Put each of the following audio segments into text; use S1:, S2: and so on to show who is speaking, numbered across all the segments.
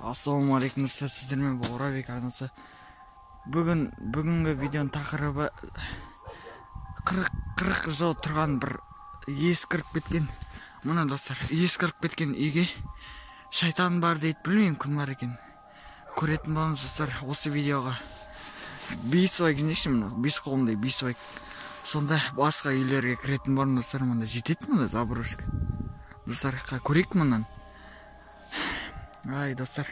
S1: Ассалаумағалейкум достар, сіздермен Орабек анасы. Бүгінгі видеоның тақырыбы 40 жыл тұрған бір ескіріп кеткен, мына достар, ескіріп кеткен үйге шайтан бар дейді, білмеймін кім бар екен. Көретін боламыз достар. Осы видеоға 5 лайк жинайықшы, мына 5 қолымдай 5 лайк. Сонда басқа үйлерге кіретін боламын достар. Мында жететін мына заброшка. Достар, көрейік мұнан. Ай достар,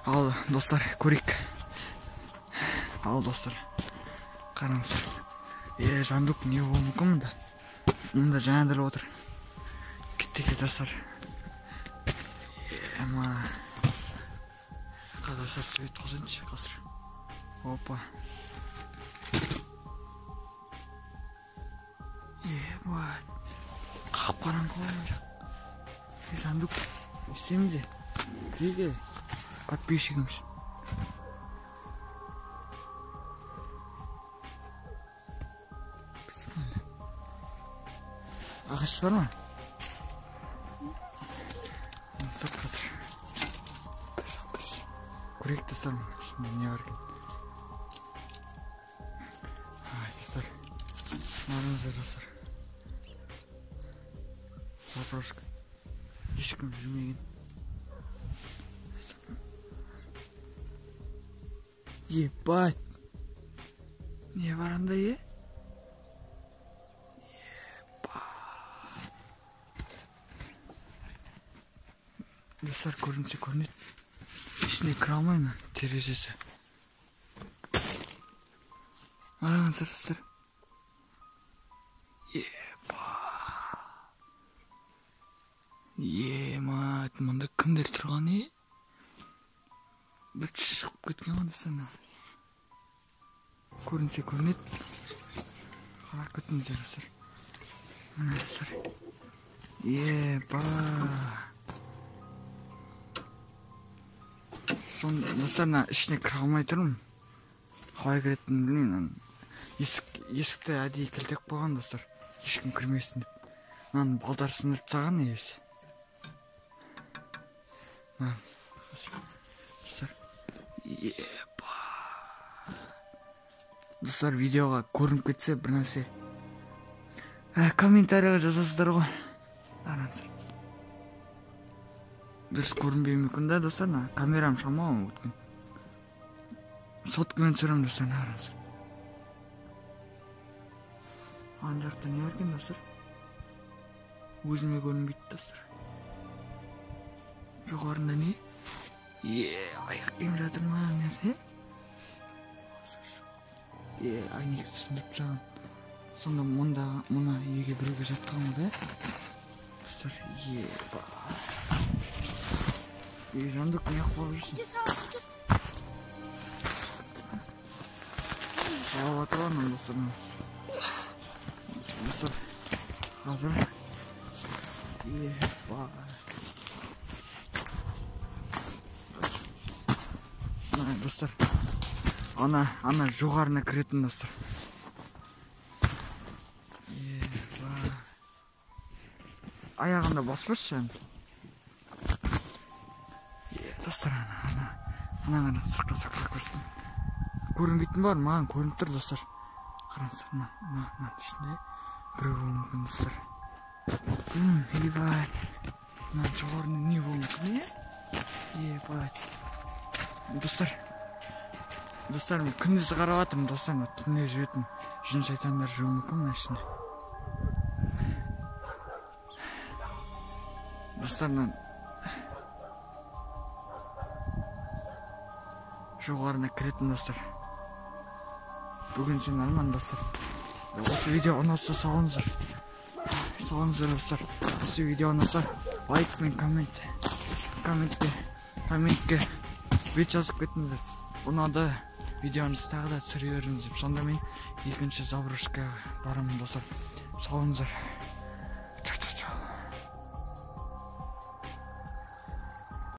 S1: ал достар, көрейік. Ал достар, қараңыздар. Жандық не болуы мүмкін мұнда? Мұнда жаңадырып отыр. Кеттеке достар. Достар, свет қосыншы қазір. Опа. Қап-қараңғы ғой мына жақ. Жандық, істемейді. Кіреге подписчигіміз. Ағаш бар ма? Сап қазір. Көрейік достар, ішінде не бар екен. Ай достар, нарыңыздар достар. Заброшка. Ешкім жүрмеген. Ебать! Не бар анда, Ебать! Достар, көрінсе көрінеді. Ішіне кіре алмаймын, терезесі. Қараңыздар достар. Емат, мұнда кімдер тұрған, Бір шығып кеткен ғой достар. Көрінсе көрінеді. Қарап кетіңіздер достар. Мына достар. Сонда достарына ішіне кіре алмай тұрмын. Қалай кіретінін білмеймін. Есікті әдейі кілтеп қойған достар. Ешкім кірмесін деп. Мынаның балдар сындырып тастаған есі. Достар, видеоға көрініп кетсе бір нәрсе комментарияға жазасыздар ғой. Қараңыздар. Дұрыс көрінбей мүмкін да достар, камерам шамауым өткен. Соткамен түсірем достар, қараңыздар. Ан жақта не бар екен достар? Өзіме көрінбейді достар. Жоғарында не? Аяқ киім жатыр ма? Айнек түсіндіріп жаған. Сонда мұна үйге біреуге жатқан ма да? Достар, жандық не қылып жүрсің? Жауап атыған достар. Достар, қазір. Достар, ана жоғарына кіретін достар. Аяғында баспашы жән. Достар, ана сырқа көрсетім. Көрінбейтін бар, маған көрініп тұр достар. Қараңыздар, мына ішінде біреу болуы мүмкін достар. Ебать. Мына жоғарында не болуы мүмкін, Ебать. Достар, мен күндіз қарап атырмын достар, түнде жүретін жын шайтандар жүруі мүмкін мына ішінде. Достар, жоғарына кіретін достар. Бүгін сен арман достар. Осы видео ұнаса салыңыздар. Салыңыздар достар. Осы видео ұнаса лайк пен комментке бет жазып кетіңіздер. Ұнады видеоңызды тағы да түсіре беріңіз деп. Сонда мен екінші заброшкаға барамын достар. Салыңыздар.